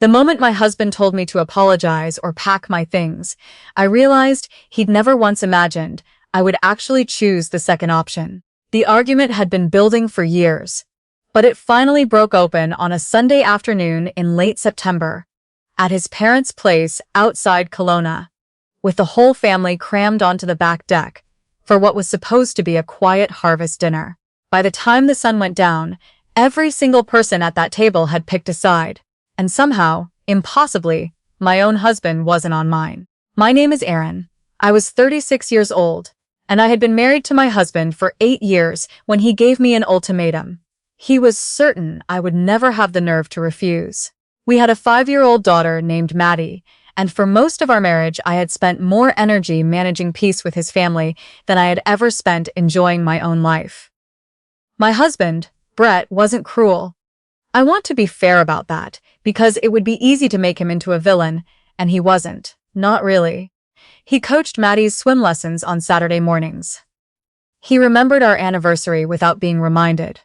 The moment my husband told me to apologize or pack my things, I realized he'd never once imagined I would actually choose the second option. The argument had been building for years, but it finally broke open on a Sunday afternoon in late September, at his parents' place outside Kelowna, with the whole family crammed onto the back deck for what was supposed to be a quiet harvest dinner. By the time the sun went down, every single person at that table had picked a side, and somehow, impossibly, my own husband wasn't on mine. My name is Aaron. I was 36 years old, and I had been married to my husband for 8 years when he gave me an ultimatum. He was certain I would never have the nerve to refuse. We had a 5-year-old daughter named Maddie, and for most of our marriage I had spent more energy managing peace with his family than I had ever spent enjoying my own life. My husband, Brett, wasn't cruel. I want to be fair about that, because it would be easy to make him into a villain, and he wasn't. Not really. He coached Maddie's swim lessons on Saturday mornings. He remembered our anniversary without being reminded.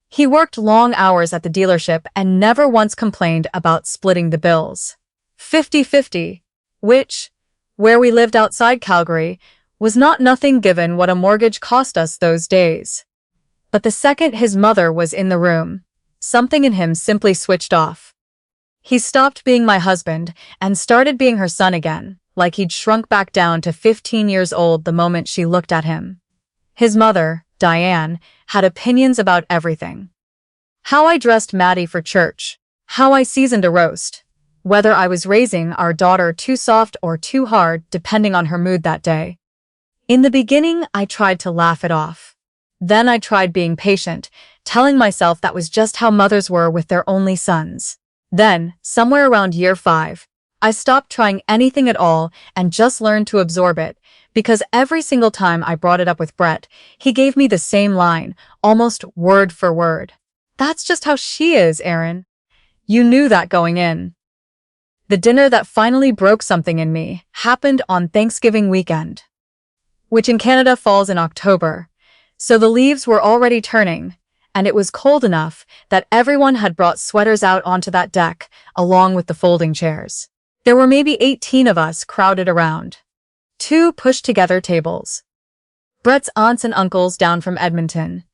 He worked long hours at the dealership and never once complained about splitting the bills. 50-50, which, where we lived outside Calgary, was not nothing given what a mortgage cost us those days. But the second his mother was in the room, something in him simply switched off. He stopped being my husband and started being her son again, like he'd shrunk back down to 15 years old the moment she looked at him. His mother, Diane, had opinions about everything. How I dressed Maddie for church, how I seasoned a roast, whether I was raising our daughter too soft or too hard depending on her mood that day. In the beginning, I tried to laugh it off. Then I tried being patient, telling myself that was just how mothers were with their only sons. Then, somewhere around year 5, I stopped trying anything at all and just learned to absorb it, because every single time I brought it up with Brett, he gave me the same line, almost word for word. "That's just how she is, Aaron. You knew that going in." The dinner that finally broke something in me happened on Thanksgiving weekend, which in Canada falls in October, so the leaves were already turning, and it was cold enough that everyone had brought sweaters out onto that deck, along with the folding chairs. There were maybe 18 of us crowded around. 2 pushed-together tables. Brett's aunts and uncles down from Edmonton,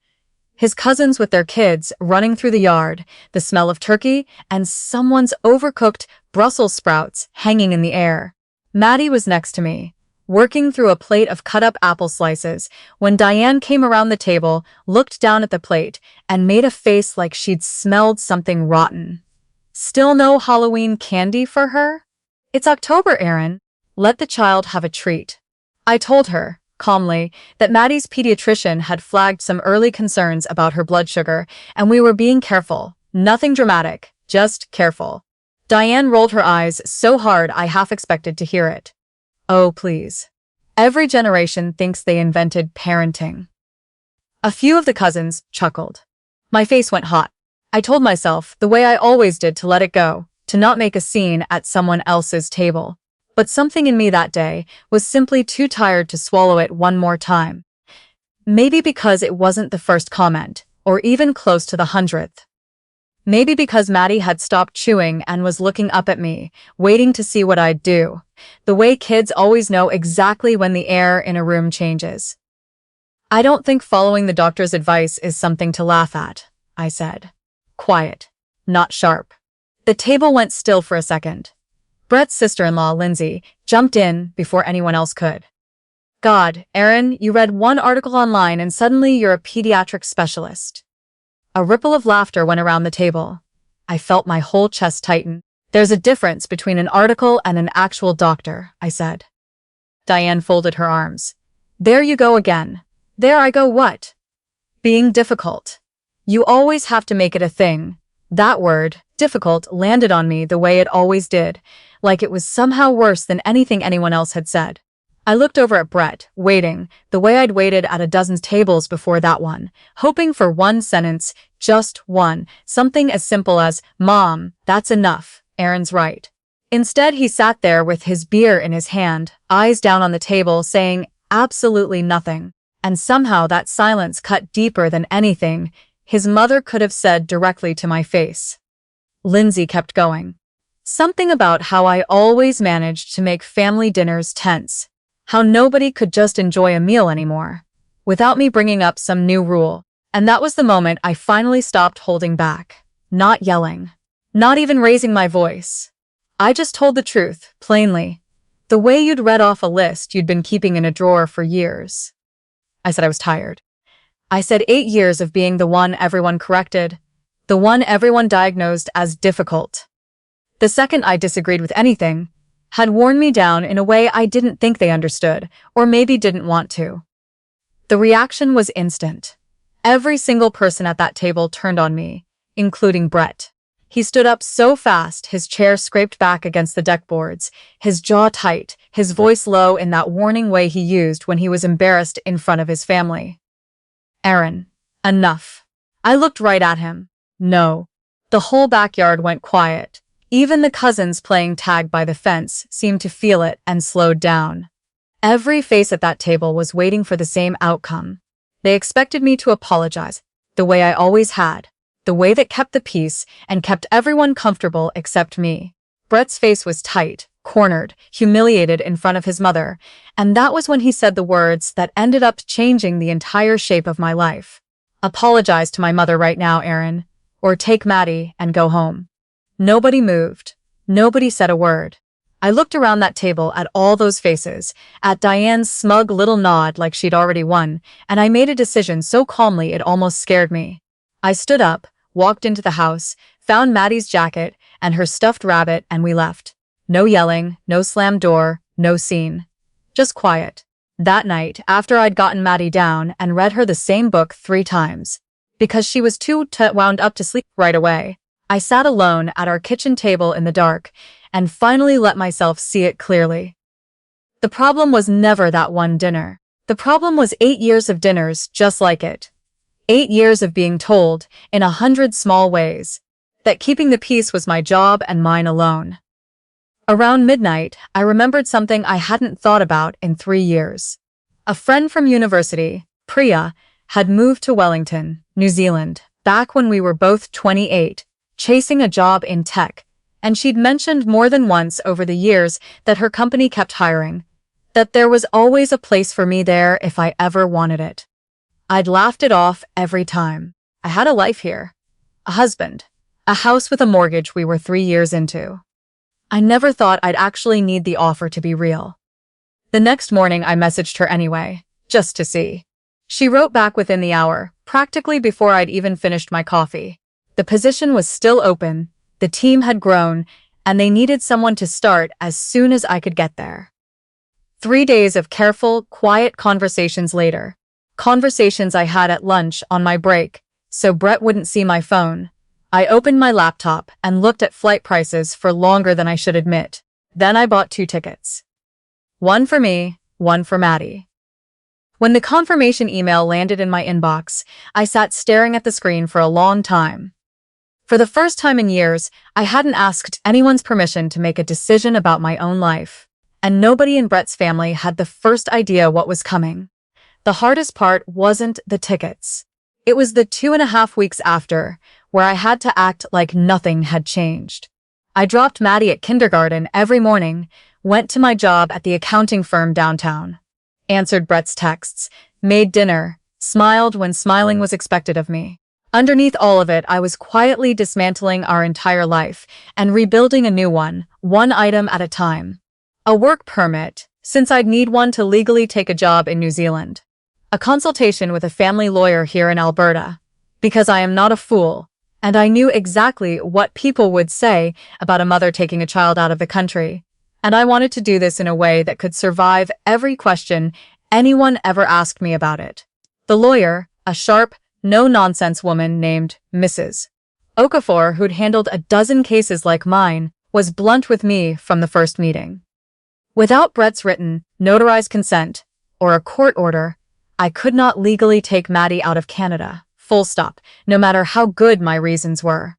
his cousins with their kids running through the yard, the smell of turkey, and someone's overcooked Brussels sprouts hanging in the air. Maddie was next to me, working through a plate of cut-up apple slices, when Diane came around the table, looked down at the plate, and made a face like she'd smelled something rotten. "Still no Halloween candy for her? It's October, Aaron. Let the child have a treat." I told her, calmly, that Maddie's pediatrician had flagged some early concerns about her blood sugar, and we were being careful. Nothing dramatic, just careful. Diane rolled her eyes so hard I half expected to hear it. Oh, please. Every generation thinks they invented parenting. A few of the cousins chuckled. My face went hot. I told myself, the way I always did, to let it go, to not make a scene at someone else's table. But something in me that day was simply too tired to swallow it one more time. Maybe because it wasn't the first comment, or even close to the 100th. Maybe because Maddie had stopped chewing and was looking up at me, waiting to see what I'd do, the way kids always know exactly when the air in a room changes. "I don't think following the doctor's advice is something to laugh at," I said. Quiet, not sharp. The table went still for a second. Brett's sister-in-law, Lindsay, jumped in before anyone else could. "God, Aaron, you read one article online and suddenly you're a pediatric specialist." A ripple of laughter went around the table. I felt my whole chest tighten. "There's a difference between an article and an actual doctor," I said. Diane folded her arms. "There you go again." "There I go what?" "Being difficult. You always have to make it a thing." That word, difficult, landed on me the way it always did, like it was somehow worse than anything anyone else had said. I looked over at Brett, waiting, the way I'd waited at a dozen tables before that one, hoping for one sentence, just one, something as simple as, "Mom, that's enough, Aaron's right." Instead, he sat there with his beer in his hand, eyes down on the table, saying absolutely nothing. And somehow that silence cut deeper than anything his mother could have said directly to my face. Lindsay kept going. Something about how I always managed to make family dinners tense. How nobody could just enjoy a meal anymore, without me bringing up some new rule. And that was the moment I finally stopped holding back. Not yelling. Not even raising my voice. I just told the truth, plainly. The way you'd read off a list you'd been keeping in a drawer for years. I said I was tired. I said 8 years of being the one everyone corrected, the one everyone diagnosed as difficult. The second I disagreed with anything, had worn me down in a way I didn't think they understood, or maybe didn't want to. The reaction was instant. Every single person at that table turned on me, including Brett. He stood up so fast his chair scraped back against the deck boards, his jaw tight, his voice low in that warning way he used when he was embarrassed in front of his family. Aaron, enough. I looked right at him. No. The whole backyard went quiet. Even the cousins playing tag by the fence seemed to feel it and slowed down. Every face at that table was waiting for the same outcome. They expected me to apologize, the way I always had, the way that kept the peace and kept everyone comfortable except me. Brett's face was tight, cornered, humiliated in front of his mother, and that was when he said the words that ended up changing the entire shape of my life. Apologize to my mother right now, Aaron, or take Maddie and go home. Nobody moved. Nobody said a word. I looked around that table at all those faces, at Diane's smug little nod like she'd already won, and I made a decision so calmly it almost scared me. I stood up, walked into the house, found Maddie's jacket and her stuffed rabbit, and we left. No yelling, no slammed door, no scene. Just quiet. That night, after I'd gotten Maddie down and read her the same book 3 times, because she was too wound up to sleep right away, I sat alone at our kitchen table in the dark and finally let myself see it clearly. The problem was never that one dinner. The problem was 8 years of dinners just like it. 8 years of being told, in 100 small ways, that keeping the peace was my job and mine alone. Around midnight, I remembered something I hadn't thought about in 3 years. A friend from university, Priya, had moved to Wellington, New Zealand, back when we were both 28, chasing a job in tech, and she'd mentioned more than once over the years that her company kept hiring, that there was always a place for me there if I ever wanted it. I'd laughed it off every time. I had a life here, a husband, a house with a mortgage we were 3 years into. I never thought I'd actually need the offer to be real. The next morning I messaged her anyway, just to see. She wrote back within the hour, practically before I'd even finished my coffee. The position was still open, the team had grown, and they needed someone to start as soon as I could get there. 3 days of careful, quiet conversations later. Conversations I had at lunch on my break, so Brett wouldn't see my phone. I opened my laptop and looked at flight prices for longer than I should admit. Then I bought 2 tickets. One for me, one for Maddie. When the confirmation email landed in my inbox, I sat staring at the screen for a long time. For the first time in years, I hadn't asked anyone's permission to make a decision about my own life. And nobody in Brett's family had the first idea what was coming. The hardest part wasn't the tickets. It was the 2.5 weeks after, where I had to act like nothing had changed. I dropped Maddie at kindergarten every morning, went to my job at the accounting firm downtown, answered Brett's texts, made dinner, smiled when smiling was expected of me. Underneath all of it, I was quietly dismantling our entire life and rebuilding a new one item at a time. A work permit, since I'd need one to legally take a job in New Zealand. A consultation with a family lawyer here in Alberta, because I am not a fool, and I knew exactly what people would say about a mother taking a child out of the country, and I wanted to do this in a way that could survive every question anyone ever asked me about it. The lawyer, a sharp, no-nonsense woman named Mrs. Okafor, who'd handled a dozen cases like mine, was blunt with me from the first meeting. Without Brett's written, notarized consent, or a court order, I could not legally take Maddie out of Canada, full stop, no matter how good my reasons were.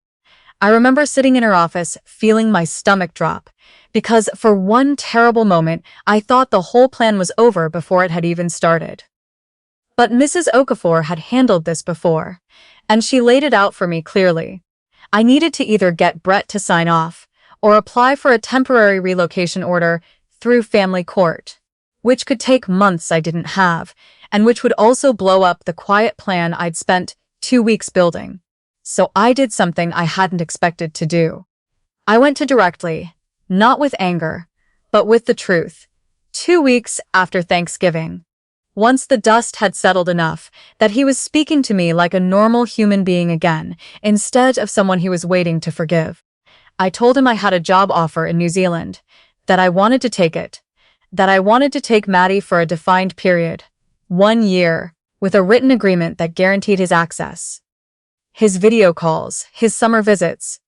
I remember sitting in her office, feeling my stomach drop, because for one terrible moment, I thought the whole plan was over before it had even started. But Mrs. Okafor had handled this before, and she laid it out for me clearly. I needed to either get Brett to sign off, or apply for a temporary relocation order through family court, which could take months I didn't have, and which would also blow up the quiet plan I'd spent 2 weeks building. So I did something I hadn't expected to do. I went to directly, not with anger, but with the truth, 2 weeks after Thanksgiving. Once the dust had settled enough that he was speaking to me like a normal human being again, instead of someone he was waiting to forgive. I told him I had a job offer in New Zealand, that I wanted to take it, that I wanted to take Maddie for a defined period, 1 year, with a written agreement that guaranteed his access. His video calls, his summer visits,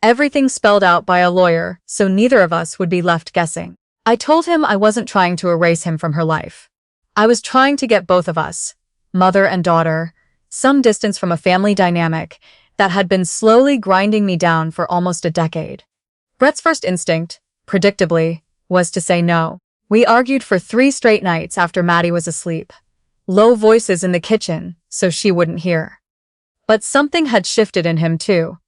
everything spelled out by a lawyer so neither of us would be left guessing. I told him I wasn't trying to erase him from her life. I was trying to get both of us, mother and daughter, some distance from a family dynamic that had been slowly grinding me down for almost a decade. Brett's first instinct, predictably, was to say no. We argued for 3 straight nights after Maddie was asleep. Low voices in the kitchen, so she wouldn't hear. But something had shifted in him too.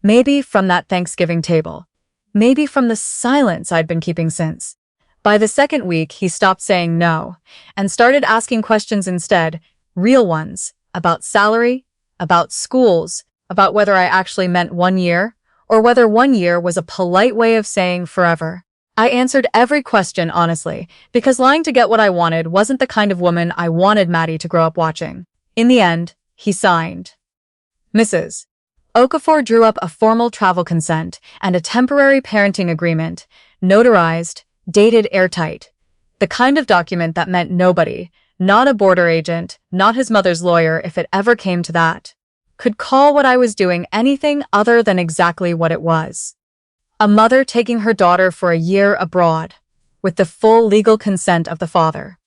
Maybe from that Thanksgiving table. Maybe from the silence I'd been keeping since. By the second week, he stopped saying no and started asking questions instead, real ones, about salary, about schools, about whether I actually meant 1 year, or whether 1 year was a polite way of saying forever. I answered every question honestly, because lying to get what I wanted wasn't the kind of woman I wanted Maddie to grow up watching. In the end, he signed. Mrs. Okafor drew up a formal travel consent and a temporary parenting agreement, notarized, dated airtight. The kind of document that meant nobody, not a border agent, not his mother's lawyer if it ever came to that, could call what I was doing anything other than exactly what it was. A mother taking her daughter for a year abroad, with the full legal consent of the father.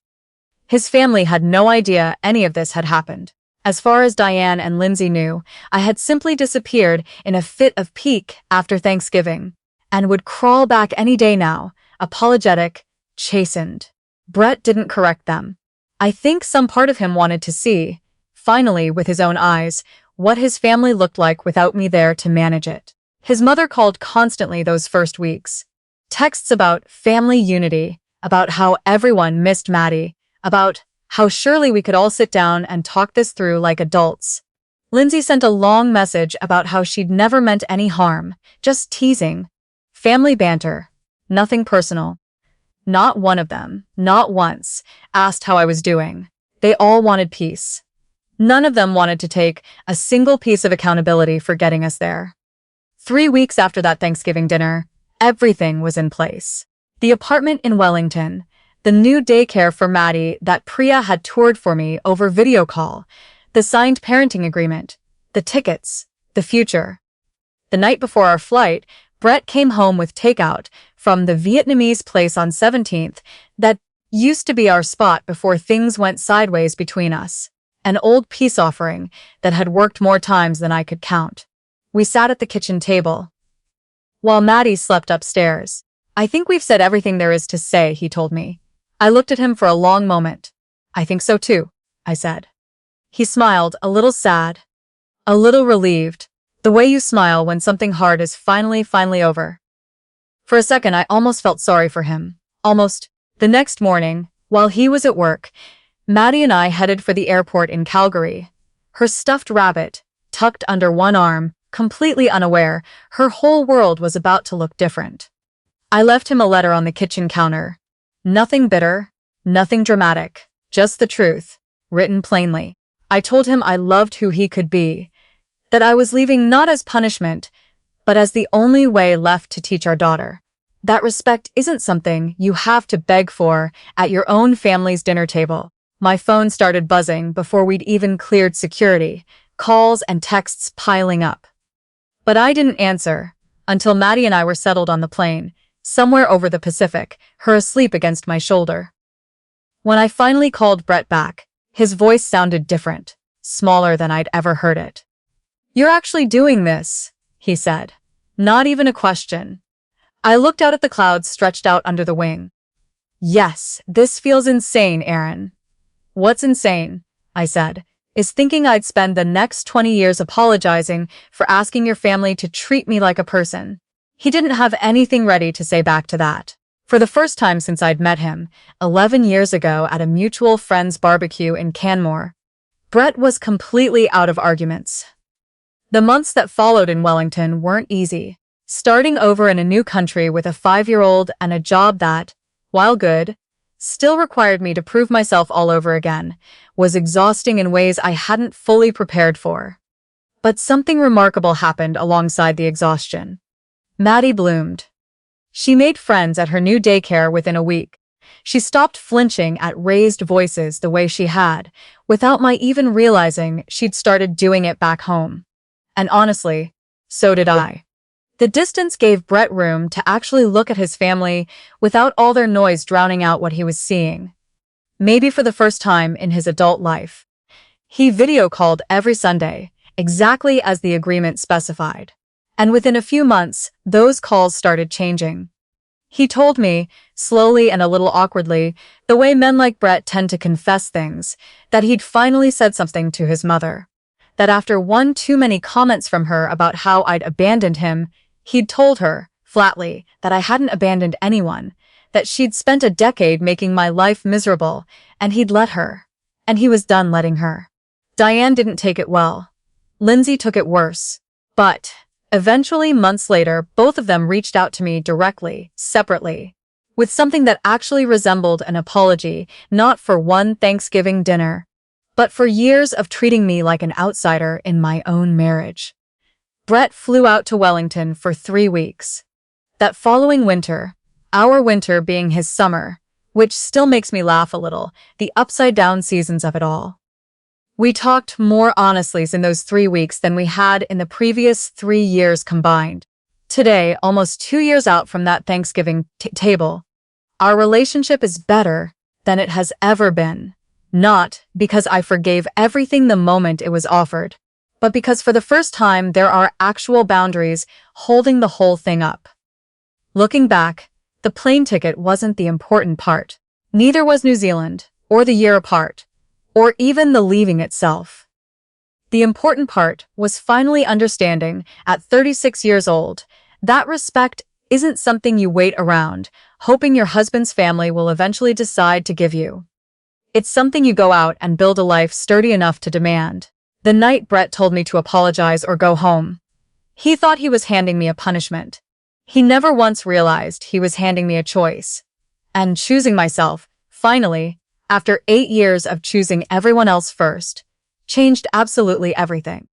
His family had no idea any of this had happened. As far as Diane and Lindsay knew, I had simply disappeared in a fit of pique after Thanksgiving, and would crawl back any day now, apologetic, chastened. Brett didn't correct them. I think some part of him wanted to see, finally with his own eyes, what his family looked like without me there to manage it. His mother called constantly those first weeks. Texts about family unity, about how everyone missed Maddie, about how surely we could all sit down and talk this through like adults. Lindsay sent a long message about how she'd never meant any harm, just teasing. Family banter, nothing personal. Not one of them, not once, asked how I was doing. They all wanted peace. None of them wanted to take a single piece of accountability for getting us there. 3 weeks after that Thanksgiving dinner, everything was in place. The apartment in Wellington, the new daycare for Maddie that Priya had toured for me over video call, the signed parenting agreement, the tickets, the future. The night before our flight, Brett came home with takeout from the Vietnamese place on 17th that used to be our spot before things went sideways between us. An old peace offering that had worked more times than I could count. We sat at the kitchen table, while Maddie slept upstairs. I think we've said everything there is to say, he told me. I looked at him for a long moment. I think so too, I said. He smiled, a little sad, a little relieved, the way you smile when something hard is finally over. For a second, I almost felt sorry for him. Almost. The next morning, while he was at work, Maddie and I headed for the airport in Calgary. Her stuffed rabbit, tucked under one arm, completely unaware, her whole world was about to look different. I left him a letter on the kitchen counter. Nothing bitter, nothing dramatic, just the truth, written plainly. I told him I loved who he could be, that I was leaving not as punishment, but as the only way left to teach our daughter. That respect isn't something you have to beg for at your own family's dinner table. My phone started buzzing before we'd even cleared security, calls and texts piling up. But I didn't answer until Maddie and I were settled on the plane, somewhere over the Pacific, her asleep against my shoulder. When I finally called Brett back, his voice sounded different, smaller than I'd ever heard it. "You're actually doing this," he said. Not even a question. I looked out at the clouds stretched out under the wing. "Yes, this feels insane, Aaron." "What's insane?" I said, "is thinking I'd spend the next 20 years apologizing for asking your family to treat me like a person. He didn't have anything ready to say back to that. For the first time since I'd met him, 11 years ago at a mutual friend's barbecue in Canmore, Brett was completely out of arguments. The months that followed in Wellington weren't easy. Starting over in a new country with a 5-year-old and a job that, while good, still required me to prove myself all over again, was exhausting in ways I hadn't fully prepared for. But something remarkable happened alongside the exhaustion. Maddie bloomed. She made friends at her new daycare within a week. She stopped flinching at raised voices the way she had, without my even realizing she'd started doing it back home. And honestly, so did I. The distance gave Brett room to actually look at his family without all their noise drowning out what he was seeing. Maybe for the first time in his adult life. He video called every Sunday, exactly as the agreement specified. And within a few months, those calls started changing. He told me, slowly and a little awkwardly, the way men like Brett tend to confess things, that he'd finally said something to his mother. That after one too many comments from her about how I'd abandoned him, he'd told her, flatly, that I hadn't abandoned anyone, that she'd spent a decade making my life miserable, and he'd let her. And he was done letting her. Diane didn't take it well. Lindsay took it worse. But eventually, months later, both of them reached out to me directly, separately, with something that actually resembled an apology, not for one Thanksgiving dinner, but for years of treating me like an outsider in my own marriage. Brett flew out to Wellington for 3 weeks. That following winter, our winter being his summer, which still makes me laugh a little, the upside-down seasons of it all. We talked more honestly in those 3 weeks than we had in the previous 3 years combined. Today, almost 2 years out from that Thanksgiving table, our relationship is better than it has ever been. Not because I forgave everything the moment it was offered, but because for the first time there are actual boundaries holding the whole thing up. Looking back, the plane ticket wasn't the important part. Neither was New Zealand, or the year apart, or even the leaving itself. The important part was finally understanding, at 36 years old, that respect isn't something you wait around, hoping your husband's family will eventually decide to give you. It's something you go out and build a life sturdy enough to demand. The night Brett told me to apologize or go home, he thought he was handing me a punishment. He never once realized he was handing me a choice. And choosing myself, finally, after 8 years of choosing everyone else first, changed absolutely everything.